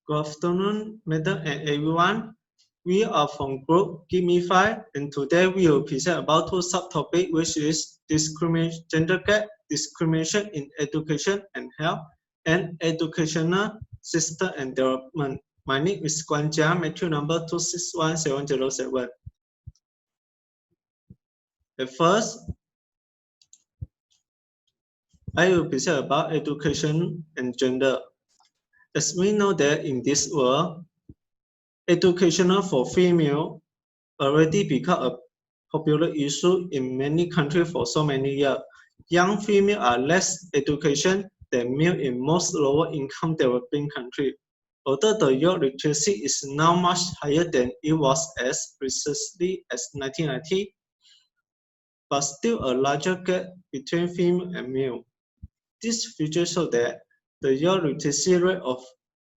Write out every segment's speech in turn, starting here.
Good afternoon, madam and everyone. We are from group Give Me 5, and today we will present about two subtopics, which is gender gap, discrimination in education and health, and educational system and development. My name is Kuan, matric number 2617007. At first, I will present about education and gender. As we know that in this world, education for female already become a popular issue in many countries for so many years. Young females are less educated than male in most lower income developing countries. Although the youth literacy is now much higher than it was as recently as 1990, but still a larger gap between female and male. This figure shows that the youth literacy rate of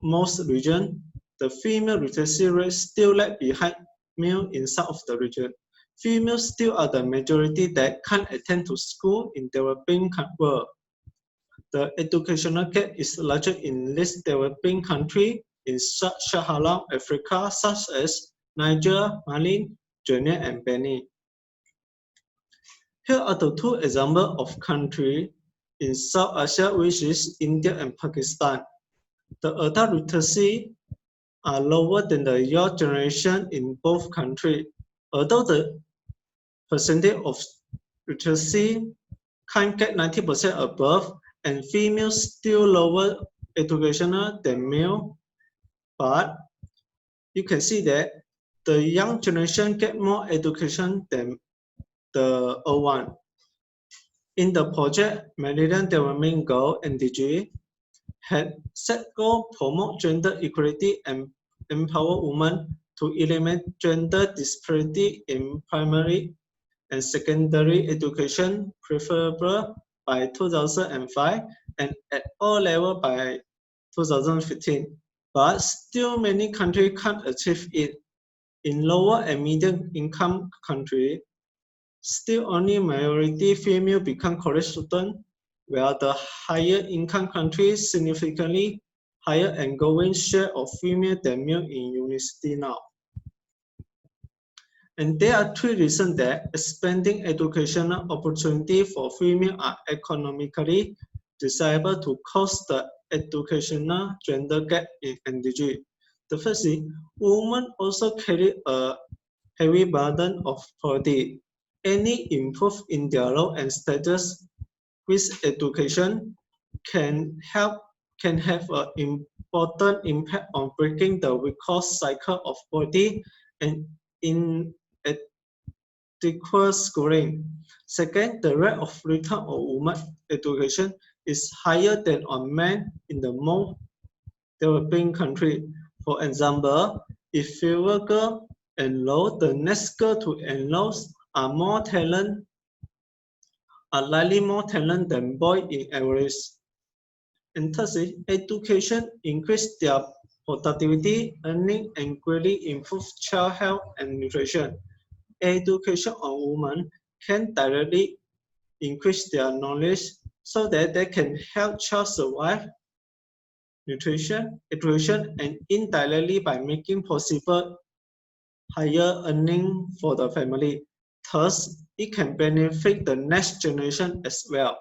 most regions, the female literacy rate still lag behind male in some of the region. Females still are the majority that can't attend to school in developing world. The educational gap is larger in less developing countries in Sub-Saharan Africa, such as Niger, Mali, Guinea, and Benin. Here are the two examples of countries in South Asia, which is India and Pakistan. The adult literacy are lower than the young generation in both countries. Although the percentage of literacy can't get 90% above, and females still lower educational than male, but you can see that the young generation get more education than the old one. In the project, Millennium Development Goal (MDG) had set goal promote gender equality and empower women to eliminate gender disparity in primary and secondary education, preferable by 2005 and at all levels by 2015. But still many countries can't achieve it. In lower and medium income countries, still only majority female become college students, where the higher income countries significantly higher and growing share of female than male in university now. And there are three reasons that expanding educational opportunity for female are economically desirable to close the educational gender gap in NDG. The first is, women also carry a heavy burden of poverty. Any improvement in their role and status with education can have an important impact on breaking the vicious cycle of poverty and inadequate schooling. Second, the rate of return on women's education is higher than on men in the most developing countries. For example, if fewer girls enroll, the next girl to enroll are likely more talented than boys in average. And thirdly, education increases their productivity, earning, and greatly improves child health and nutrition. Education on women can directly increase their knowledge so that they can help child survive, nutrition, education, and indirectly by making possible higher earning for the family. Thus, it can benefit the next generation as well.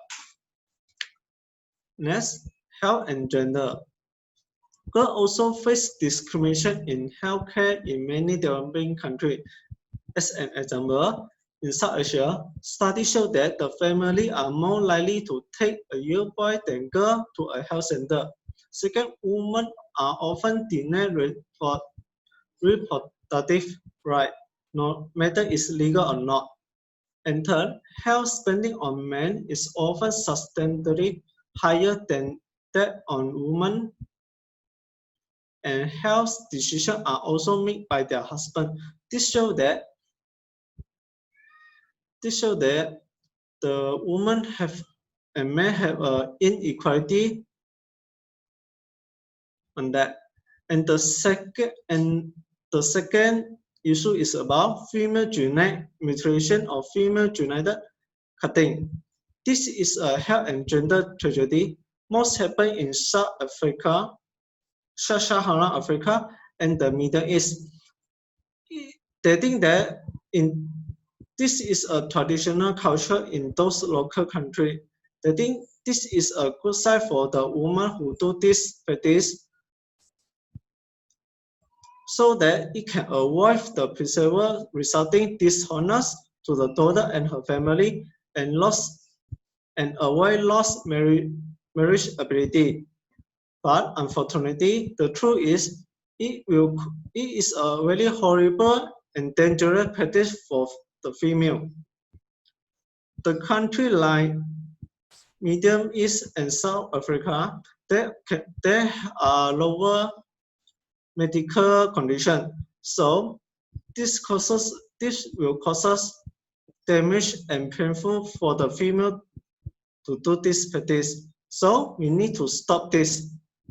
Next, health and gender. Girls also face discrimination in healthcare in many developing countries. As an example, in South Asia, studies show that the family are more likely to take a young boy than girl to a health center. Second, women are often denied reproductive rights, no matter it's legal or not. And third, health spending on men is often substantially higher than that on women, and health decisions are also made by their husband. This shows that the women have and men have inequality on that. And the second issue is about female genetic mutilation or female genital cutting. This is a health and gender tragedy. Most happen in South Africa, Sub-Saharan Africa and the Middle East. They think that this is a traditional culture in those local countries. They think this is a good sign for the woman who do this practice, so that it can avoid the preserver resulting dishonors to the daughter and her family and avoid lost marriage ability. But unfortunately, the truth is it is a very horrible and dangerous practice for the female. The country like Middle East and South Africa, they are lower medical condition. So this will cause us damage and painful for the female to do this practice. So we need to stop this.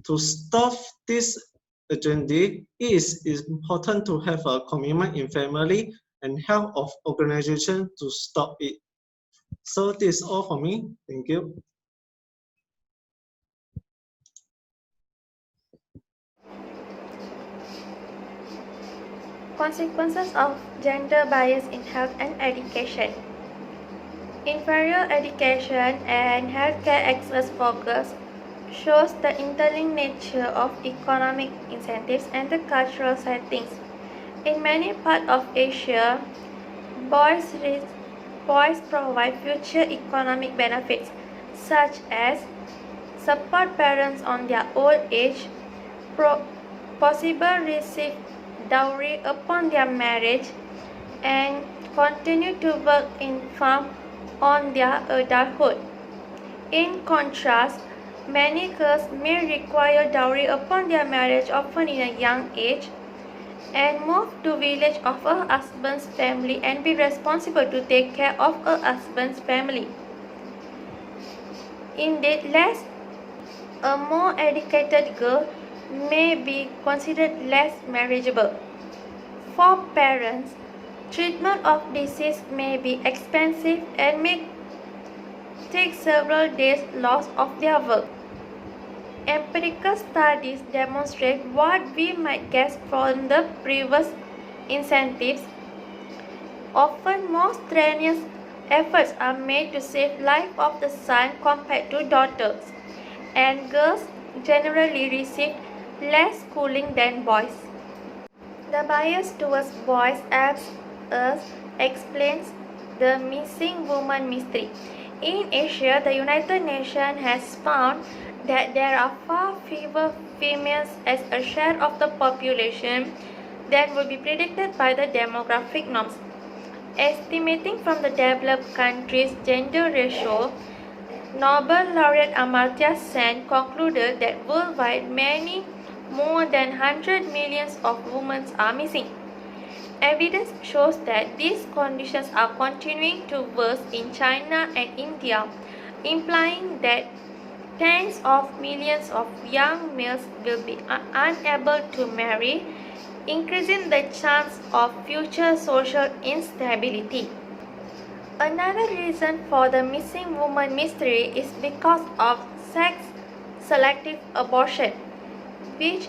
To stop this agenda, it is important to have a commitment in family and help of organization to stop it. So this is all for me. Thank you. Consequences of gender bias in health and education. Inferior education and healthcare access for girls shows the interlinked nature of economic incentives and the cultural settings. In many parts of Asia, boys provide future economic benefits, such as support parents on their old age, possible receive dowry upon their marriage, and continue to work in farm on their adulthood. In contrast, many girls may require dowry upon their marriage, often in a young age, and move to village of a husband's family and be responsible to take care of a husband's family. Indeed, a more educated girl may be considered less marriageable. For parents, treatment of disease may be expensive and may take several days loss of their work. Empirical studies demonstrate what we might guess from the previous incentives. Often more strenuous efforts are made to save life of the son compared to daughters, and girls generally receive less schooling than boys. The bias towards boys helps us explain the missing woman mystery. In Asia, the United Nations has found that there are far fewer females as a share of the population than would be predicted by the demographic norms. Estimating from the developed countries' gender ratio, Nobel laureate Amartya Sen concluded that worldwide many more than 100 million of women are missing. Evidence shows that these conditions are continuing to worsen in China and India, implying that tens of millions of young males will be unable to marry, increasing the chance of future social instability. Another reason for the missing woman mystery is because of sex-selective abortion, which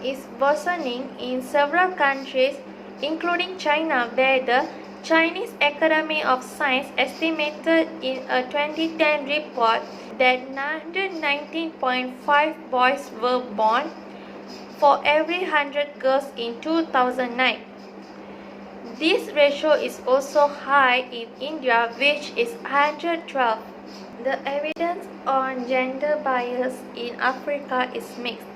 is worsening in several countries, including China, where the Chinese Academy of Science estimated in a 2010 report that 919.5 boys were born for every 100 girls in 2009. This ratio is also high in India, which is 112. The evidence on gender bias in Africa is mixed.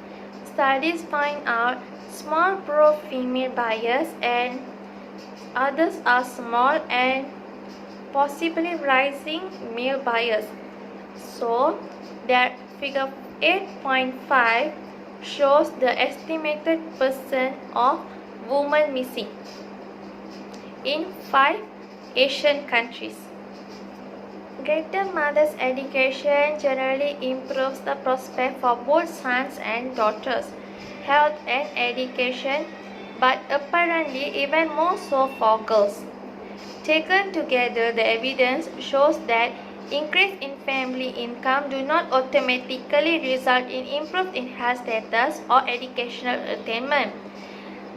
Studies find out small pro-female bias and others are small and possibly rising male bias. So, that figure 8.5 shows the estimated percent of women missing in 5 Asian countries. Greater mothers' education generally improves the prospect for both sons and daughters' health and education, but apparently even more so for girls. Taken together, the evidence shows that Increase in family income do not automatically result in improved in health status or educational attainment.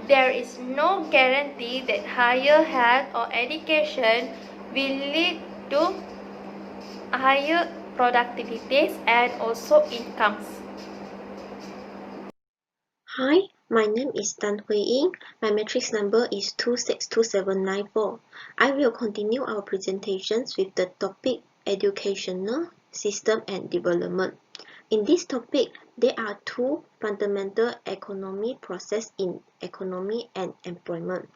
There is no guarantee that higher health or education will lead to higher productivities and also incomes. Hi, my name is Tan Hui Ying. My matrix number is 262794. I will continue our presentations with the topic Educational System and Development. In this topic, there are two fundamental economic processes in economy and employment,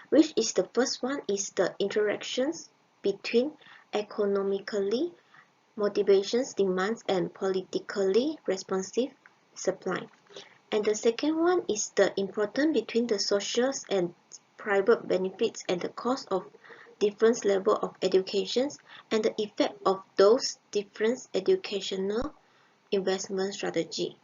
which is the first one is the interactions between economically motivations, demands, and politically responsive supply. And the second one is the importance between the social and private benefits and the cost of different level of education and the effect of those different educational investment strategy.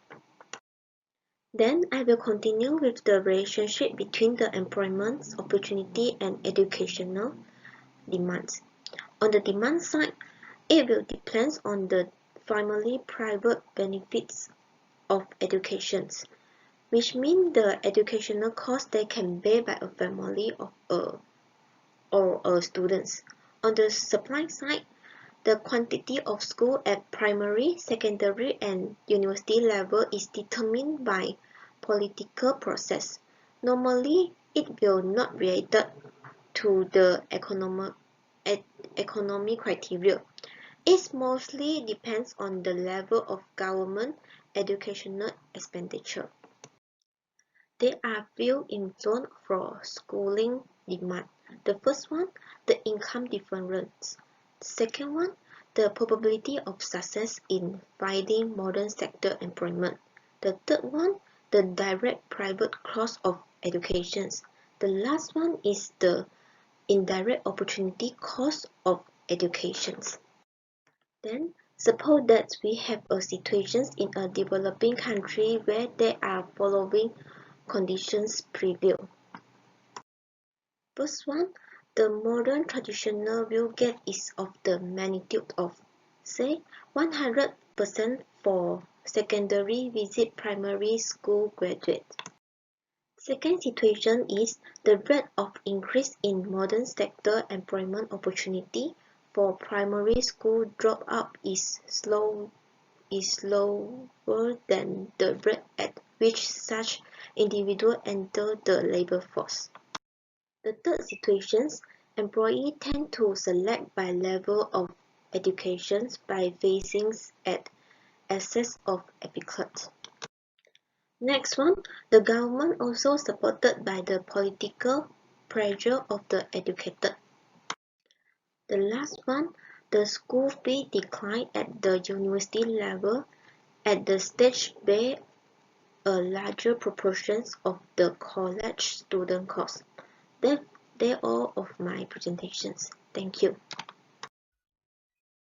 Then I will continue with the relationship between the employment opportunity and educational demands. On the demand side, it will depend on the primarily private benefits of education, which means the educational cost that can bear by a family or a students. On the supply side, the quantity of school at primary, secondary, and university level is determined by political process. Normally, it will not related to the economic criteria. It mostly depends on the level of government educational expenditure. There are few influences for schooling demand. The first one, the income difference. The second one, the probability of success in finding modern sector employment. The third one, the direct private cost of education. The last one is the indirect opportunity cost of education. Then, suppose that we have a situation in a developing country where there are following conditions prevail. First one, the modern traditional will get is of the magnitude of, say, 100% for secondary visit primary school graduate. Second situation is the rate of increase in modern sector employment opportunity for primary school dropout is lower than the rate at which such individuals enter the labor force. The third situation, employees tend to select by level of education by facing at excess of applicants. Next one, the government also supported by the political pressure of the educated. The last one, the school fee decline at the university level at the stage where a larger proportion of the college student cost. They're all of my presentations. Thank you.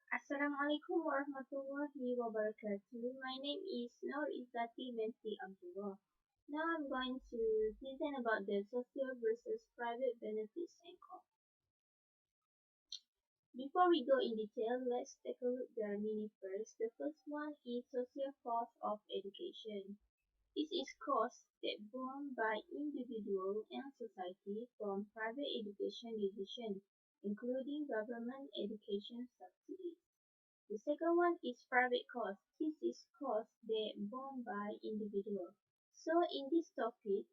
Assalamualaikum warahmatullahi wabarakatuh. My name is Norzilah binti Abdullah. Now I'm going to present about the social versus private benefits and costs. Before we go in detail, let's take a look at their meaning first. The first one is social cost of education. This is cost that borne by individual and society from private education decisions, including government education subsidies. The second one is private cost. This is cost that borne by individual. So in this topic,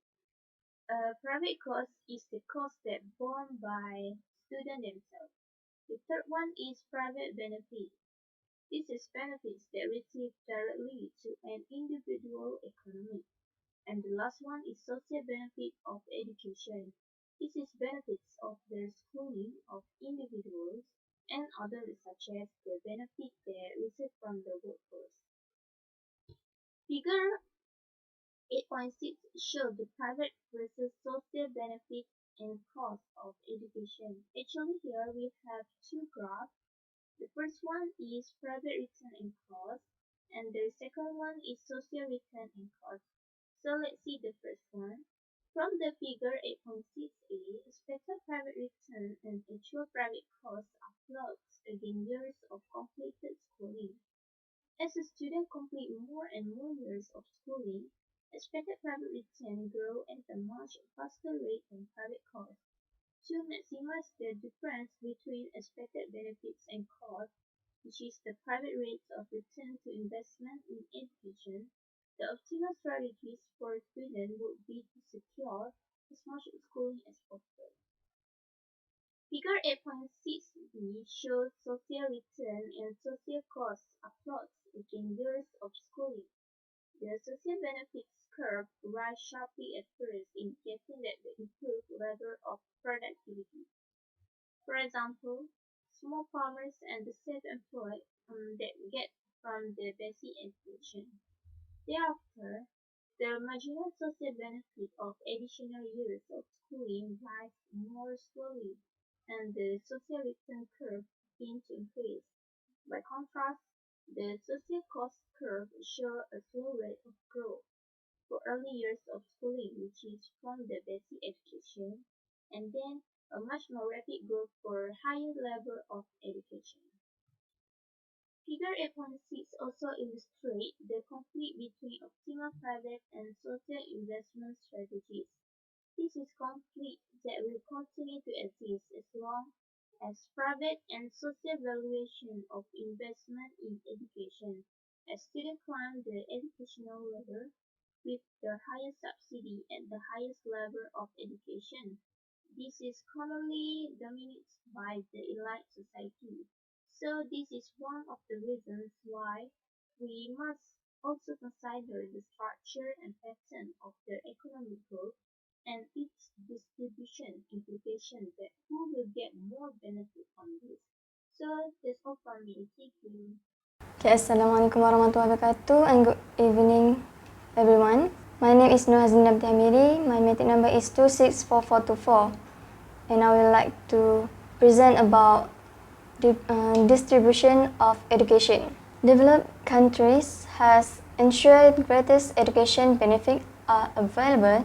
private cost is the cost that borne by student themselves. The third one is private benefit. This is benefits that receive directly to an individual economy. And the last one is social benefit of education. This is benefits of the schooling of individuals and others such as the benefit they receive from the workforce. Figure 8.6 shows the private versus social benefit and cost of education. Actually here we have two graphs. The first one is private return and cost, and the second one is social return and cost. So let's see the first one. From the figure 8.6a, expected private return and actual private costs are plots against years of completed schooling. As a student complete more and more years of schooling, expected private return grow at a much faster rate than private costs. To maximize the difference between expected benefits and costs, which is the private rates of return to investment in education, the optimal strategies for a student would be to secure as much schooling as possible. Figure 8.6b shows social return and social costs are plots against years of schooling. The social benefits curve rise sharply at first, indicating that the improved level of productivity. For example, small farmers and the self-employed that get from the basic education. Thereafter, the marginal social benefit of additional years of schooling rise more slowly, and the social return curve begins to increase. By contrast, the social cost curve shows a slow rate of growth for early years of schooling, which is from the basic education, and then a much more rapid growth for higher level of education. Figure 8.6 also illustrates the conflict between optimal private and social investment strategies. This is conflict that will continue to exist as long as private and social valuation of investment in education as students climb the educational ladder with the highest subsidy at the highest level of education. This is commonly dominated by the elite society. So this is one of the reasons why we must also consider the structure and pattern of the economic growth and its distribution implication that who will get more benefit from this. So that's all from me. Thank you. Okay, Assalamualaikum warahmatullahi wabarakatuh and good evening everyone. My name is Hazleena. My metric number is 264424 and I would like to present about the distribution of education. Developed countries has ensured greatest education benefits are available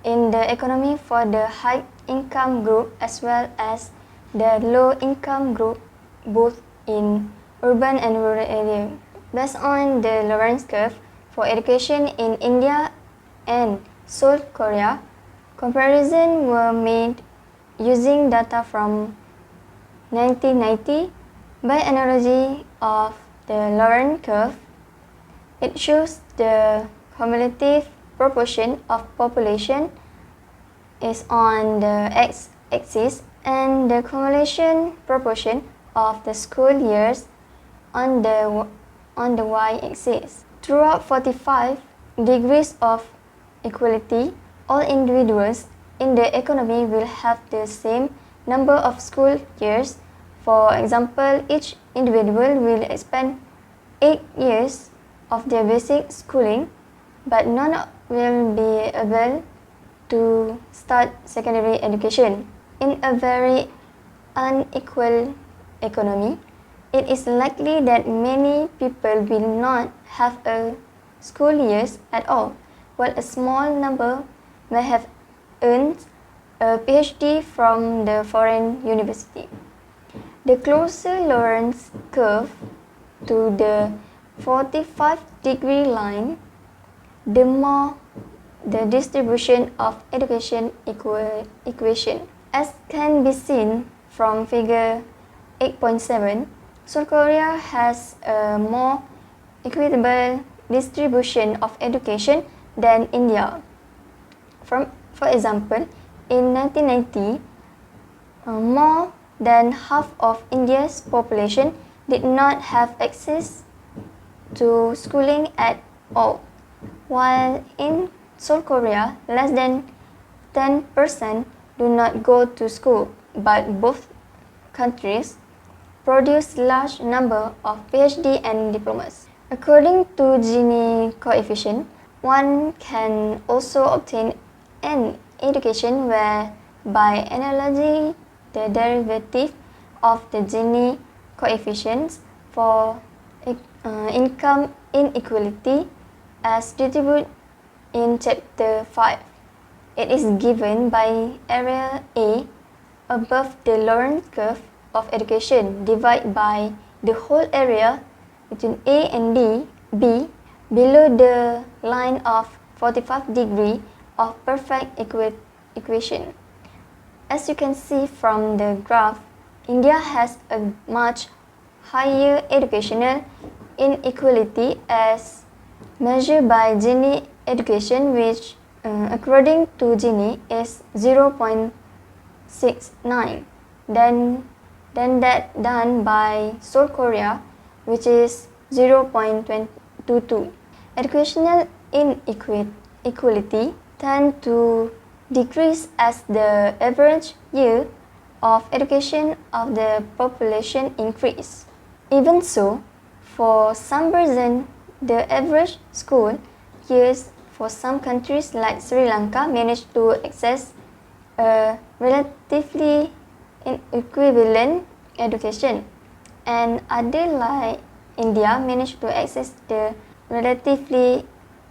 in the economy for the high income group as well as the low income group, both in urban and rural areas. Based on the Lorenz curve for education in India and South Korea, comparisons were made using data from 1990. By analogy of the Lorenz curve, it shows the cumulative proportion of population is on the x-axis and the cumulation proportion of the school years on the y-axis. Throughout 45 degrees of equality, all individuals in the economy will have the same number of school years. For example, each individual will spend 8 years of their basic schooling, but none will be able to start secondary education. In a very unequal economy, it is likely that many people will not have a school years at all, while a small number may have earned a PhD from the foreign university. The closer Lorenz curve to the 45-degree line, the more the distribution of education equation. As can be seen from figure 8.7, South Korea has a more equitable distribution of education than India. For example, in 1990, more than half of India's population did not have access to schooling at all, while in South Korea, less than 10% do not go to school, but both countries produce large number of PhD and diplomas. According to Gini coefficient, one can also obtain an education where, by analogy, the derivative of the Gini coefficients for income inequality as distributed in Chapter 5, It is given by area A above the Lorentz curve of education divided by the whole area between A and B below the line of 45 degree of perfect equation. As you can see from the graph, India has a much higher educational inequality as measured by Gini education, which according to Gini is 0.69 than that done by South Korea, which is 0.22. Educational inequality tend to decrease as the average year of education of the population increase. Even so, for some reason, the average school years for some countries like Sri Lanka managed to access a relatively equivalent education, and other like India managed to access the relatively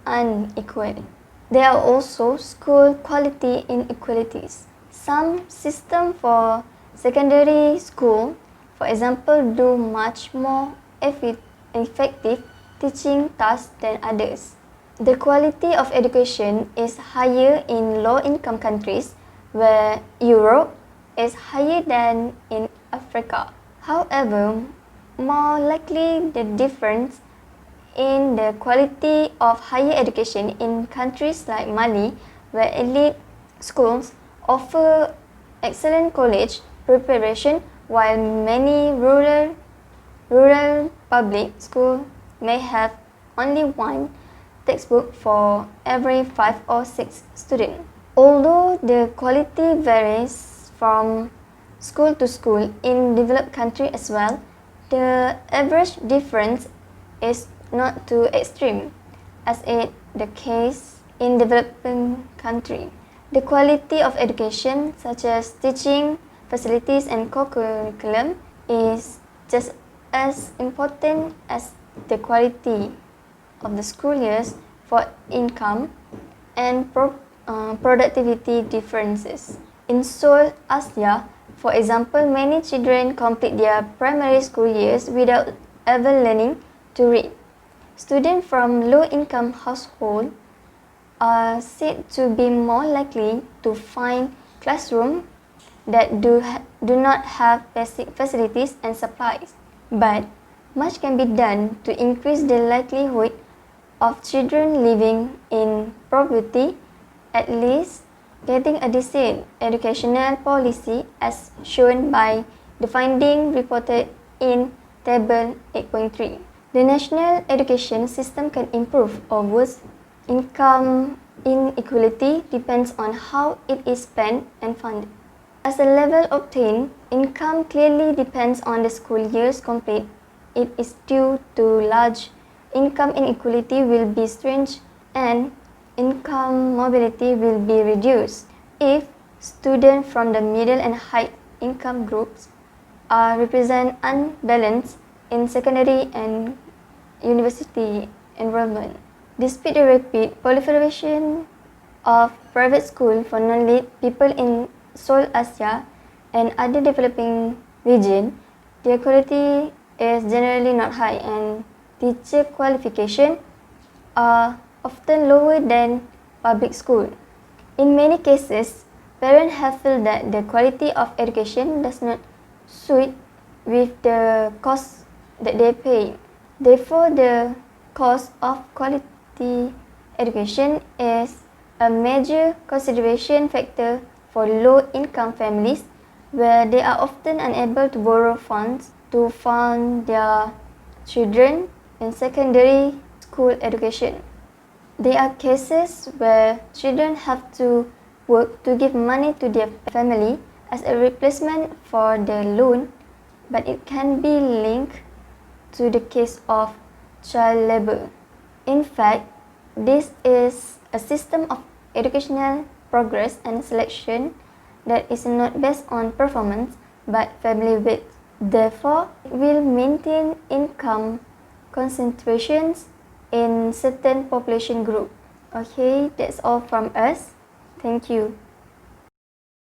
unequal. There are also school quality inequalities. Some systems for secondary school, for example, do much more effective teaching tasks than others. The quality of education is higher in low-income countries, where Europe is higher than in Africa. However, more likely the difference in the quality of higher education in countries like Mali, where elite schools offer excellent college preparation, while many rural public schools may have only one textbook for every 5 or 6 students. Although the quality varies from school to school in developed countries as well, the average difference is not too extreme, as is the case in developing countries. The quality of education, such as teaching facilities and co-curriculum, is just as important as the quality of the school years for income and productivity differences. In South Asia, for example, many children complete their primary school years without ever learning to read. Students from low-income households are said to be more likely to find classrooms that do not have basic facilities and supplies. But much can be done to increase the likelihood of children living in poverty, at least getting a decent educational policy, as shown by the finding reported in Table 8.3. The national education system can improve or worsen. Income inequality depends on how it is spent and funded. As a level obtained, income clearly depends on the school years complete. It is due to large income inequality will be strange and income mobility will be reduced if students from the middle and high income groups are represent unbalanced in secondary and university enrollment. Despite the rapid proliferation of private schools for non-elite people in South Asia and other developing regions, their quality is generally not high and teacher qualifications are often lower than public schools. In many cases, parents have felt that the quality of education does not suit with the cost that they pay. Therefore, the cost of quality education is a major consideration factor for low-income families, where they are often unable to borrow funds to fund their children in secondary school education. There are cases where children have to work to give money to their family as a replacement for the loan, but it can be linked to the case of child labor. In fact, this is a system of educational progress and selection that is not based on performance but family weight. Therefore, it will maintain income concentrations in certain population group. Okay, that's all from us. Thank you.